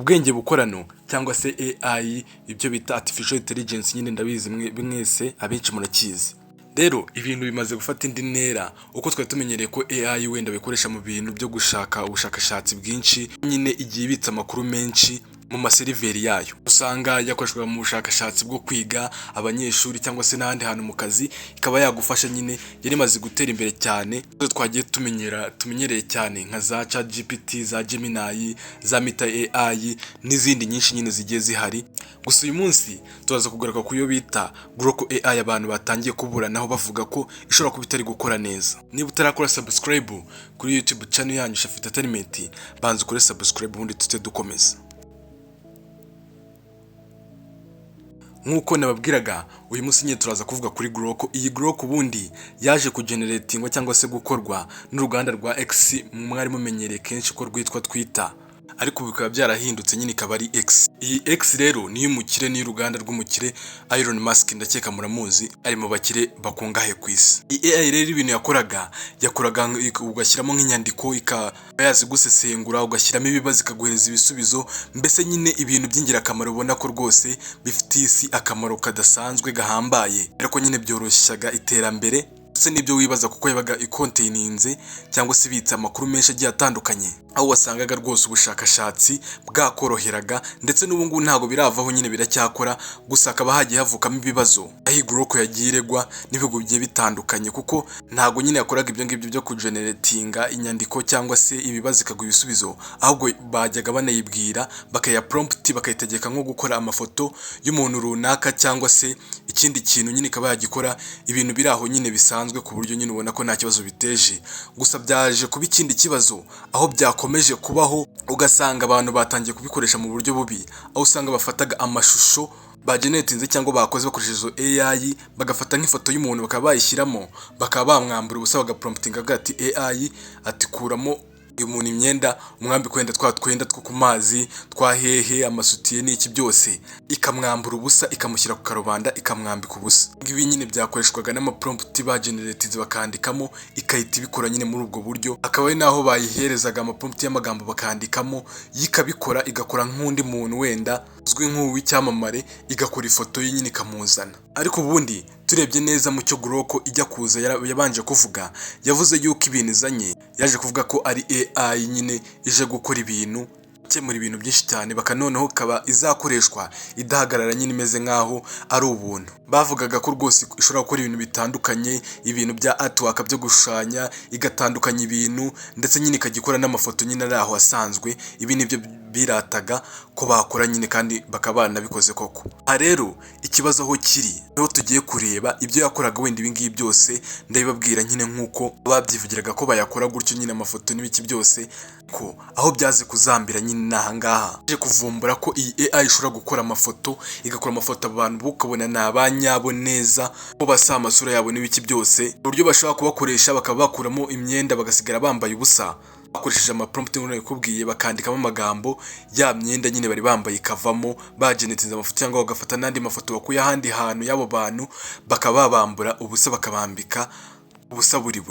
ubwenge bukorano cyangwa se AI, ibyo bita artificial intelligence, nyine ndabizi mwese abenshi murakizi. Rero ibintu bimaze gufata indi ntera, uko twari tumenyereye ko AI wenda bikoresha mu bintu byo gushaka ubushakashatsi bwinshi, nyine igiye ibitsa amakuru menshi mu maseriveri yayo. Usanga yakoreshwa mu bushakashatsi bwo kwiga abanyeshuri cyangwa se n'ahandi hantu mu kazi, ikaba yagufasha. Nyine yari imaze gutera imbere cyane, twagiye tumenyereye cyane nka za ChatGPT, za Gemini, za Meta AI n'izindi nyinshi nyine zigiye zihari. Gusa uyu munsi turaza kugaruka ku yo bita Grok AI abantu batangiye kuburanaho bavuga ko ishobora kuba itari gukora neza. Niba utarakora subscribe kuri YouTube channel yanyu Shafi Entertainment, banza ukore subscribe ubundi tute dukomeza. Nkuko nababwiraga, uyu munsi nyine turaza kuvuga kuri Grok. Iyi Grok ubundi yaje kugeneratingwa cyangwa se gukorwa n'uruganda rwa X, mwari mumenyereye kenshi ko rwitwa Twitter, ariko bikaba byarahindutse nyine ikaba ari X. Iyi X rero niyo umukire, ni uruganda rw'umukire Elon Musk, ndakeka muramuzi, ari mu bakire bakungahe ku isi. Iyi AI rero ibintu yakoraga ugashyiramo nk'inyandiko, ikaba yazi gusesengura, ugashyiramo ibibazo ikaguhereza ibisubizo, mbese nyine ibintu by'ingirakamaro ubona ko rwose bifitiye isi akamaro kadasanzwe gahambaye. Ariko nyine byoroshyaga iterambere ndetse n'ibyo wibaza, kuko yabaga icontaininze cyangwa se ibitse amakuru menshi agiye atandukanye, aho wasangaga rwose ubushakashatsi bwakoroheraga. Ndetse n'ubu ngubu ntabwo biravaho, nyine biracyakora, gusa hakaba hagiye havukamo ibibazo aho Grok yagiye iregwa n'ibihugu bigiye bitandukanye, kuko ntabwo nyine yakoraga ibyo ngibyo byo kugeneratinga inyandiko cyangwa se ibibazo ikaguha ibisubizo, ahubwo bajyaga banayibwira bakaya prompt, bakayitegeka nko gukora amafoto y'umuntu runaka cyangwa se ikindi kintu, nyine ikaba yagikora ibintu biri aho nyine bisanzwe, ku buryo nyine ubona ko nta kibazo biteje. Gusa byaje kuba ikindi kibazo aho byakomeje kubaho, ugasanga abantu batangiye kubikoresha mu buryo bubi, aho usanga bafataga amashusho bagenetinze cyangwa bakoze bakoresheje AI, bagafata nk'ifoto y'umuntu bakaba bayishyiramo, bakaba bamwambura ubusa, bagapromptinga ati AI ati kuramo uyu muntu imyenda, umwambi kwenda twenda two ku mazi, twahehe, amasutiye n'iki byose, ikamwambura ubusa, ikamushyira ku karubanda, ikamwambika ubusa. Ibi nyine byakoreshwaga n'amaprompt bageneratinze bakandikamo, ikahita ibikora nyine muri ubwo buryo. Akaba ari naho bayiherezaga amaprompt y'amagambo bakandikamo, yikabikora, igakora nk'undi muntu wenda uzwi nk'uw'icyamamare, igakora ifoto ye nyine ikamuzana. Ariko ubundi turebye neza mu cyo Grok ijya kuza yabanje kuvuga, yavuze yuko ibintu izanye, yaje kuvuga ko ari AI nyine ije gukora ibintu, gukemura ibintu byinshi cyane, bakanoneho ikaba izakoreshwa idahagarara, nyine imeze nk'aho ari ubuntu. Bavugaga ko rwose ishobora gukora ibintu bitandukanye, ibintu bya artwork byo gushushanya, igatandukanya ibintu, ndetse nyine ikagikora n'amafoto nyine ari aho asanzwe. Ibi nibyo birataga ko bakora nyine, kandi bakaba banabikoze koko. Aha rero ikibazo aho kiri, niho tugiye kureba ibyo yakoraga. Wenda ibi ngibi byose ndabibabwira nyine nk'uko babyivugiraga ko bayakora gutyo, nyine amafoto n'ibiki byose, ko aho byaze kuzambira nyine n'ahangaha aje kuvumbura ko iyi AI ishobora gukora amafoto, igakora amafoto abantu ukabona ni abanyabo neza, ko basa amasura yabo n'ibiki byose, uburyo bashobora kubakoresha bakaba bakuramo imyenda bagasigara bambaye ubusa, bakoresheje amaprompt nk'uko nakubwiye, bakandikamo amagambo, ya myenda nyine bari bambaye ikavamo, bagenetinze amafoto cyangwa bagafata n'andi mafoto bakuye ahandi hantu y'abo bantu, bakaba babambura ubusa, bakabambika ubusa buri.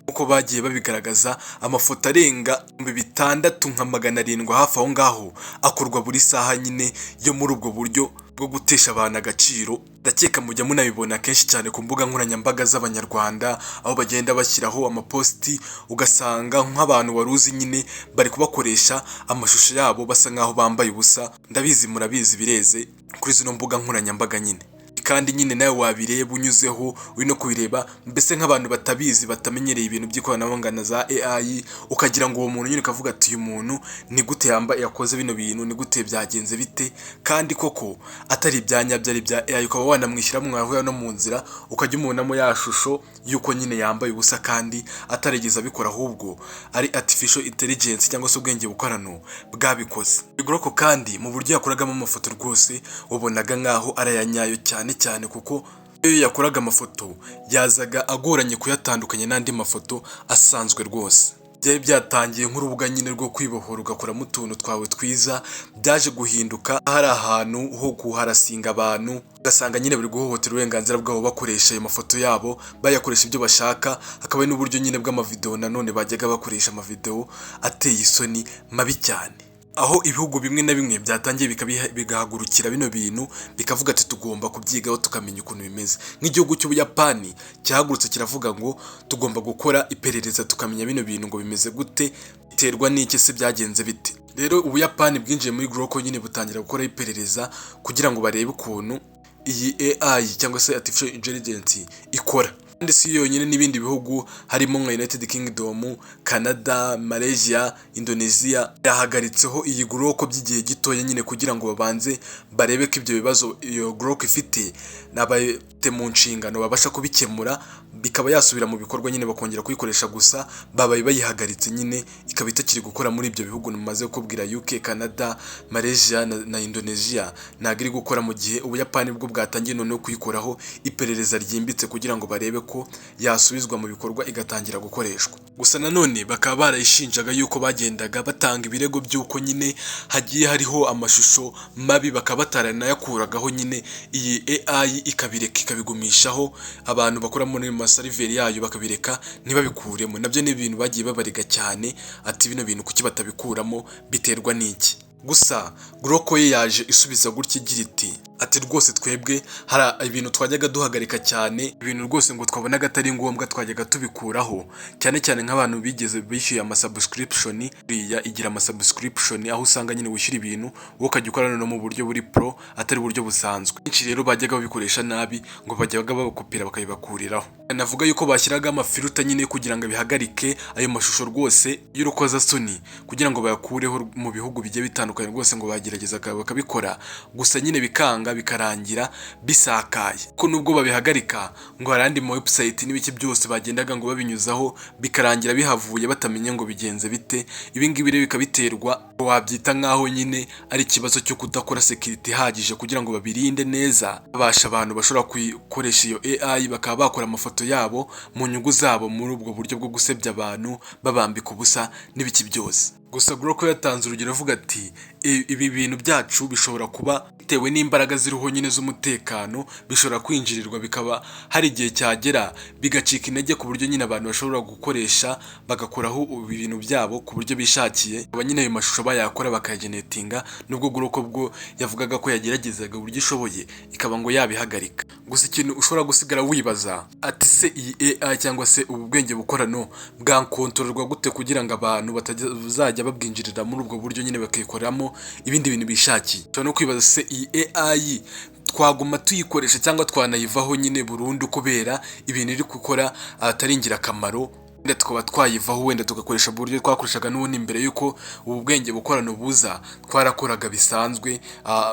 Uko bagiye babigaragaza, amafoto arenga 600 nka 700 hafi aho ngaho akorwa buri saha, nyine yo muri ubwo buryo bwo gutesha abantu agaciro. Ndakeka mujya munabibona kenshi cyane ku mbuga nkoranyambaga z'abanyarwanda, aho bagenda bashyiraho amaposti, ugasanga nk'abantu waruzi nyine bari kubakoresha amashusho yabo basa nk'aho bambaye ubusa. Ndabizi murabizi bireze kuri zino mbuga nkoranyambaga nyine, kandi nyine nawe wabireba unyuzeho uri no kubireba, mbese nk'abantu batabizi batamenyereye ibintu by'ikoranabuhanga na za AI, ukagira ngo uwo muntu nyine ukavuga ati uyu muntu ni gute yakoze bino bintu, ni gute byagenze bite, kandi koko atari ibyanyabyo ari bya AI. Ukaba wanamwishyira mwahuye no mu nzira, ukajya umunamo ya shusho yuko nyine yambaye ubusa, kandi atarigeze abikora, ahubwo ari artificial intelligence cyangwa se ubwenge bukorano bwabikoze. Grok kandi mu buryo yakoragamo amafoto rwose wabonaga nk'aho arayanyayo cyane, kuko iyo yakoraga amafoto yazaga agoranye kuyatandukanya n'andi mafoto asanzwe rwose. Byari byatangiye nk'urubuga nyine rwo kwibohora, ugakoramo utuntu twawe twiza, byaje guhinduka hari ahantu ho kuharasinga abantu, ugasanga nyine bari guhohotera uburenganzira bwabo bakoresha ayo mafoto yabo, bayakoresha ibyo bashaka. Hakaba n'uburyo nyine bw'amavideo, nanone bajyaga bakoresha amavideo ateye isoni mabi cyane. aho ibihugu bimwe na bimwe byatangiye bigahagurukira bino bintu bikavuga ati tugomba kubyigaho tukamenya ukuntu bimeze. Nk'igihugu cy'Ubuyapani cyahagurutse kiravuga ngo tugomba gukora iperereza tukamenya bino bintu ngo bimeze gute, biterwa n'iki se, byagenze bite. Rero Ubuyapani bwinjiye muri Groko nyine butangira gukora iperereza kugira ngo barebe ukuntu iyi AI cyangwa se Artificial Intelligence ikora. Kandi si yonyine, n'ibindi bihugu harimo nka United Kingdom, Canada, Malaysia, Indonesia yahagaritseho iyi Groko by'igihe gitoya nyine kugira ngo babanze barebe ko ibyo bibazo iyo Groko ifite n'abate mu nshingano babasha kubikemura, bikaba yasubira mu bikorwa nyine bakongera kuyikoresha. Gusa babaye bayihagaritse nyine ikaba itakiri gukora muri ibyo bihugu namaze kukubwira, UK, Canada, Malaysia na Indonesia ntabwo iri gukora, mu gihe Ubuyapani bwo bwatangiye noneho kuyikoraho iperereza ryimbitse kugira ngo barebe ko yasubizwa mu bikorwa igatangira gukoreshwa. Gusa nanone bakaba barayishinjaga yuko bagendaga batanga ibirego by'uko nyine hagiye hariho amashusho mabi, bakaba bataranayakuragaho nyine iyi AI ikabireka ikabigumishaho, abantu bakora muri maseriveri yayo bakabireka ntibabikuremo. Nabyo ni ibintu bagiye babarega cyane, ati bino bintu kuki batabikuramo, biterwa n'iki. Gusa Groko ye yaje isubiza gutya igira iti ati rwose twebwe hari ibintu twajyaga duhagarika cyane, ibintu rwose ngo twabonaga atari ngombwa twajyaga tubikuraho, cyane cyane nk'abantu bigeze bishyuye amasubscription. Iriya igira amasubscription aho usanga nyine wishyura ibintu wowe ukajya ukorana no mu buryo buri pro atari uburyo busanzwe. Benshi rero bajyaga babikoresha nabi ngo bajyaga babakopera bakabibakuriraho. Navuga yuko bashyiraga amafiruta nyine kugira ngo bihagarike ayo mashusho rwose y'urukozasoni kugira ngo bayakureho mu bihugu bigiye bitandukanye rwose, ngo bagerageza bakabikora, gusa nyine bikanga bikarangira bisakaye. Ko nubwo babihagarika ngo harandi mu website n'ibiki byose bagendaga ngo babinyuzaho bikarangira bihavuye batamenye ngo bigenze bite. Ibi ngibi rero bikabiterwa, wabyita nkaho nyine ari ikibazo cyo kudakora security ihagije kugira ngo babirinde neza. Babasha abantu bashobora gukoresha iyo AI bakaba bakora amafoto yabo mu nyungu zabo muri ubwo buryo bwo gusebya abantu, babambika ubusa n'ibiki byose. Gusa Groko yatanze urugero avuga ati ibi bintu byacu bishobora kuba bitewe n'imbaraga ziriho nyine z'umutekano, bishobora kwinjirirwa bikaba hari igihe cyagera bigacika intege ku buryo nyine abantu bashobora gukoresha bagakoraho ibintu byabo ku buryo bishakiye. Aba nyine ayo mashusho bayakora bakayagenetinga, nubwo Groko bwo yavugaga ko yageragezaga uburyo ishoboye ikaba ngo yabihagarika. Gusa ikintu ushobora gusigara wibaza ati se iyi AI cyangwa se ubu bwenge bukorano bwankontororwa gute kugira ngo abantu batazajya babwinjirira muri ubwo buryo nyine bakikoramo ibindi bintu bishakiye. Cyane no kwibaza se iyi AI twaguma tuyikoresha cyangwa twanayivaho nyine burundu kubera ibintu iri gukora atari ingirakamaro, wenda tukaba twayivaho, wenda tugakoresha buryo twakoreshaga n'ubundi mbere yuko ubu bwenge bukorano buza twarakoraga bisanzwe.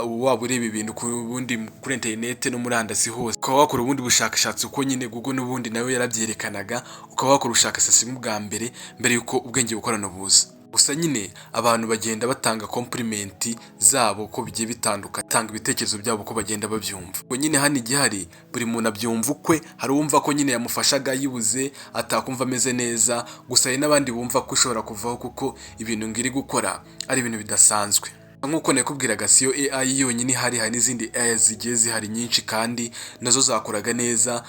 Waba ureba ibintu kubundi kuri internet no muri andasi hose, ukaba wakora ubundi bushakashatsi uko nyine Google n'ubundi nawe yarabyerekanaga, ukaba wakora ubushakashatsi bwa mbere yuko ubwenge bukorano buza. Gusa nyine abantu bagenda batanga compliment zabo ko bigiye bitandukanye, tanga ibitekerezo byabo ko bagenda babyumva. Ubwo nyine hano igihari buri muntu abyumva ukwe, hari uwumva ko nyine yamufashaga yibuze atakumva ameze neza, gusa hari n'abandi bumva ko ushobora kuvaho kuko ibintu ngiri gukora ari ibintu bidasanzwe. Nk'uko nakubwiraga siyo AI yonyine ihari, hari n'izindi AI zigiye zihari nyinshi kandi nazo zakoraga neza,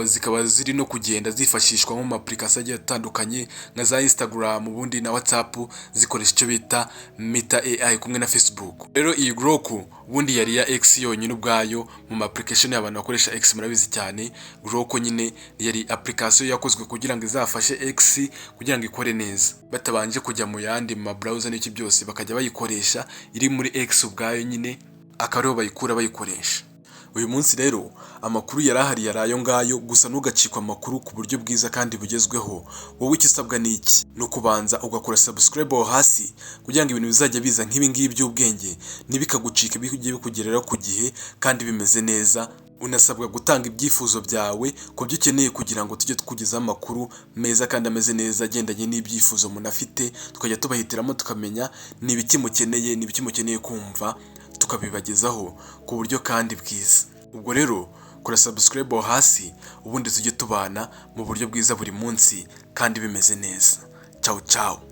zikaba ziri no kugenda zifashishwa mu application agiye atandukanye nka za Instagram ubundi na WhatsApp, zikoresha icyo bita Meta AI kumwe na Facebook. Rero iyi Groko ubundi yari ya X yonyine ubwayo mu application y'abantu bakoresha X, murabizi cyane. Groko nyine yari application yakozwe kugira ngo izafashe X kugira ngo ikore neza, batabanje kujya mu yandi ma browser n'iki byose, bakajya bayikoresha iri muri X ubwayo nyine akariho bayikura bayikoresha. Uyu munsi rero amakuru yarahari yarayo ngayo, gusa ntugacikwa amakuru ku buryo bwiza kandi bugezweho. Wowe ikisabwa n'iki? No kubanza ugakora subscribe aho hasi kugira ngo ibintu bizajya biza nk'ibi ngibi by'ubwenge ntibikagucike, bijye bikugerera ku gihe kandi bimeze neza. Unasabwa gutanga ibyifuzo byawe ku byo ukeneye kugira ngo tujye tukugezaho amakuru meza kandi ameze neza agendanye n'ibyifuzo munafite, tukajya tubahitiramo tukamenya ni ibiki mukeneye kumva, tukabibagezaho ku buryo kandi bwiza. Ubwo rero kora subscribe aho hasi ubundi tujye tubana mu buryo bwiza buri munsi kandi bimeze neza. Ciao ciao.